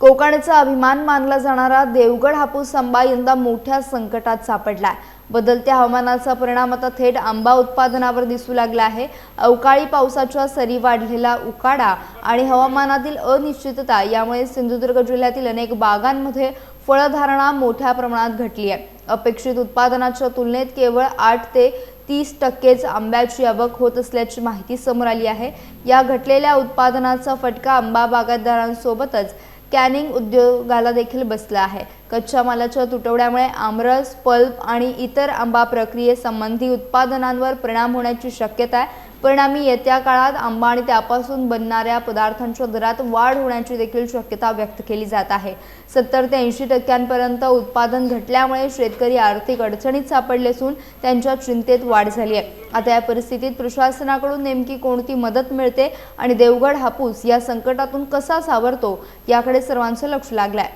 कोकणचा अभिमान मानला जाणारा देवगड हापूस आंबा यंदा मोठ्या संकटात सापडलाय। बदलत्या हवामानाचा परिणाम आता थेट आंबा उत्पादनावर दिसू लागला आहे। अवकाळी पावसाच्या सरी, वाढलेला उकाडा आणि हवामानातील अनिश्चितता यामुळे सिंधुदुर्ग जिल्ह्यातील अनेक बागांमध्ये फळधारणा मोठ्या प्रमाणात घटली आहे। अपेक्षित उत्पादनाच्या तुलनेत केवळ 8 ते 30% आंब्याची आवक होत असल्याची माहिती समोर आली आहे। या घटलेल्या उत्पादनाचा फटका आंबा बागायतदारांसोबतच कॅनिंग उद्योगाला देखील बसला आहे। कच्च्या मालाच्या तुटवड्यामुळे आमरस, पल्प आणि इतर आंबा प्रक्रियेसंबंधी उत्पादनांवर परिणाम होण्याची शक्यता आहे। परिणामी येत्या काळात आंबा आणि त्यापासून बनणाऱ्या पदार्थांच्या दरात वाढ होण्याची देखील शक्यता व्यक्त केली जात आहे। 70 ते 80% उत्पादन घटल्यामुळे शेतकरी आर्थिक अडचणीत सापडले असून त्यांच्या चिंतेत वाढ झाली आहे। आता या परिस्थितीत प्रशासनाकडून नेमकी कोणती मदत मिळते आणि देवगड हापूस या संकटातून कसा सावरतो याकडे सर्वांचं लक्ष लागलंय।